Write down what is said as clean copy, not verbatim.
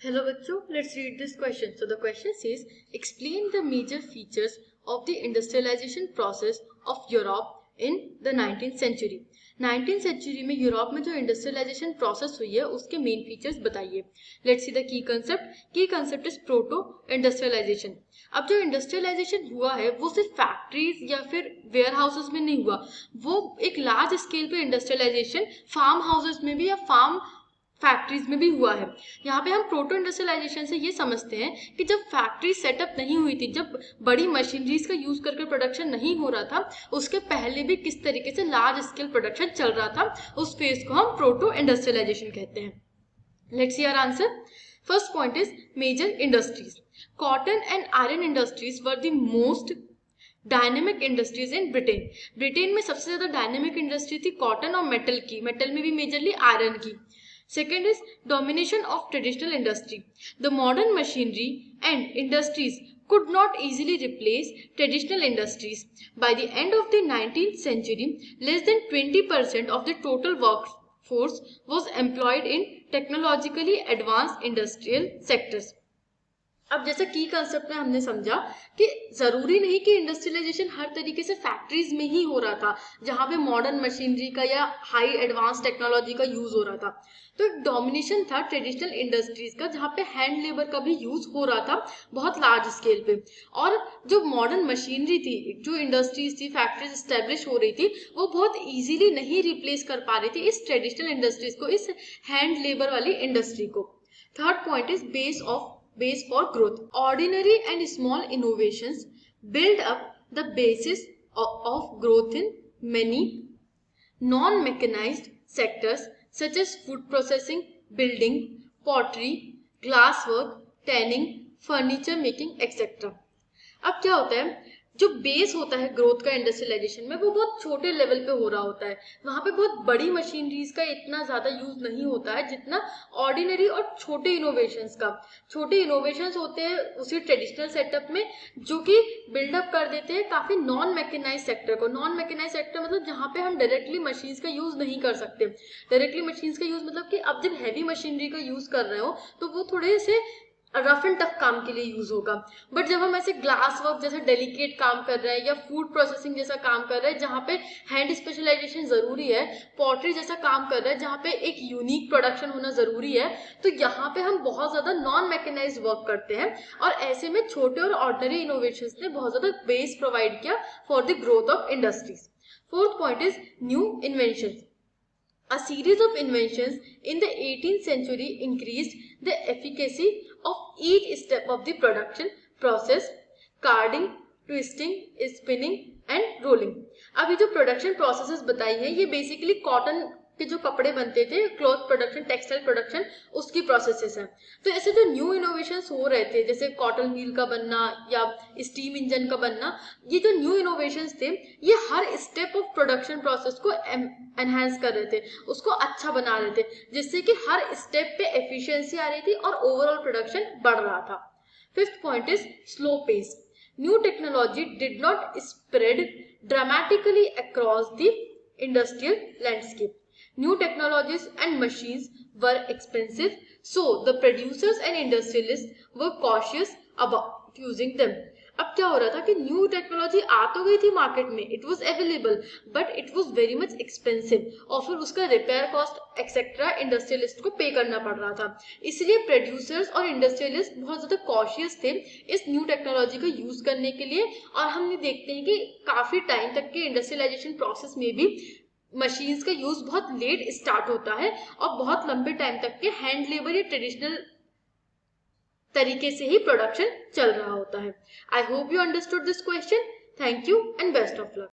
Hello bachcho, let's read this question. So the question says, explain the major features of the industrialization process of Europe in the 19th century. 19th century में Europe में जो industrialisation process हुई है उसके main features बताइए. Let's see the key concept is proto industrialisation. अब जो industrialisation हुआ है वो सिर्फ फैक्ट्रीज या फिर वेयर हाउसेज में नहीं हुआ, वो एक लार्ज स्केल पे इंडस्ट्रियलाइजेशन फार्म हाउसेज में भी या फार्म फैक्ट्रीज में भी हुआ है. यहाँ पे हम प्रोटो इंडस्ट्रियलाइजेशन से ये समझते हैं कि जब फैक्ट्री सेटअप नहीं हुई थी, जब बड़ी मशीनरीज का यूज करके प्रोडक्शन नहीं हो रहा था, उसके पहले भी किस तरीके से लार्ज स्केल प्रोडक्शन चल रहा था, उस फेज को हम प्रोटो इंडस्ट्रियलाइजेशन कहते हैं. Let's see our answer. First point is major industries. Cotton and iron industries were the most dynamic industries in Britain. Britain में सबसे ज्यादा डायनेमिक इंडस्ट्री थी कॉटन और मेटल की, मेटल में भी मेजरली आयरन की. Second is domination of traditional industry. The modern machinery and industries could not easily replace traditional industries. By the end of the 19th century, less than 20% of the total workforce was employed in technologically advanced industrial sectors. अब जैसा की concept में हमने समझा कि जरूरी नहीं कि इंडस्ट्रियलाइजेशन हर तरीके से फैक्ट्रीज में ही हो रहा था जहां पे मॉडर्न मशीनरी का या हाई एडवांस टेक्नोलॉजी का यूज हो रहा था. तो एक डोमिनेशन था ट्रेडिशनल इंडस्ट्रीज का जहां पे हैंड लेबर का भी यूज हो रहा था बहुत लार्ज स्केल पे. और जो मॉडर्न मशीनरी थी, जो इंडस्ट्रीज थी, फैक्ट्रीज स्टेब्लिश हो रही थी, वो बहुत ईजिली नहीं रिप्लेस कर पा रही थी इस ट्रेडिशनल इंडस्ट्रीज को, इस हैंड लेबर वाली इंडस्ट्री को. Third point is base for growth. Ordinary and small innovations build up the basis of growth in many non-mechanized sectors such as food processing, building, pottery, glasswork, tanning, furniture making, etc. अब क्या होता है, जो base होता है growth का industrialisation में वो बहुत छोटे लेवल पे हो रहा होता है. वहां पे बहुत बड़ी मशीनरीज का इतना ज्यादा यूज नहीं होता है जितना ऑर्डिनरी और छोटे इनोवेशंस का. छोटे इनोवेशंस होते हैं उसी ट्रेडिशनल सेटअप में जो कि बिल्डअप कर देते हैं काफी नॉन मैकेनाइज सेक्टर को. नॉन मैकेनाइज सेक्टर मतलब जहाँ पे हम डायरेक्टली मशीन्स का यूज नहीं कर सकते. डायरेक्टली मशीन्स का यूज मतलब कि अब जब हैवी मशीनरी का यूज कर रहे हो तो वो थोड़े से रफ एंड टफ काम के लिए यूज होगा. बट जब हम ऐसे ग्लास वर्क जैसा डेलिकेट काम कर रहे हैं या फूड प्रोसेसिंग जैसा काम कर रहे हैं जहाँ पे हैंड स्पेशलाइजेशन जरूरी है, पॉटरी जैसा काम कर रहे हैं जहाँ पे एक यूनिक प्रोडक्शन होना जरूरी है, तो यहाँ पे हम बहुत ज्यादा नॉन मैकेनाइज्ड वर्क करते हैं. और ऐसे में छोटे और ऑर्डिनरी इनोवेशंस ने बहुत ज्यादा बेस प्रोवाइड किया for the growth of industries. Fourth point is new inventions. A series of inventions in the 18th century increased the efficacy of each step of the production process: carding, twisting, spinning and rolling. अब ये जो production processes बताई हैं ये basically cotton के जो कपड़े बनते थे, क्लॉथ प्रोडक्शन, टेक्सटाइल प्रोडक्शन, उसकी प्रोसेसेस हैं. तो ऐसे जो न्यू इनोवेशंस हो रहे थे जैसे कॉटन मिल का बनना या स्टीम इंजन का बनना, ये जो न्यू इनोवेशंस थे ये हर स्टेप ऑफ प्रोडक्शन प्रोसेस को एनहांस कर रहे थे, उसको अच्छा बना रहे थे, जिससे कि हर स्टेप पे एफिशिएंसी आ रही थी और ओवरऑल प्रोडक्शन बढ़ रहा था. Fifth point is slow pace. New technology did not spread dramatically across the industrial landscape. New technologies and machines were expensive, so the producers and industrialists were cautious about using them. अब क्या हो रहा था कि new technology आ तो गई थी market में, it was available, but it was very much expensive और फिर उसका रिपेयर कॉस्ट एक्सेट्रा इंडस्ट्रियलिस्ट को पे करना पड़ रहा था. इसलिए प्रोड्यूसर्स और इंडस्ट्रियलिस्ट बहुत ज्यादा कॉशियस थे इस न्यू टेक्नोलॉजी का यूज करने के लिए. और हम देखते हैं कि काफी टाइम तक के इंडस्ट्रियलाइजेशन प्रोसेस में भी मशीन्स का यूज बहुत लेट स्टार्ट होता है और बहुत लंबे टाइम तक के हैंड लेबर या ट्रेडिशनल तरीके से ही प्रोडक्शन चल रहा होता है. I hope you understood this question. Thank you and best of luck.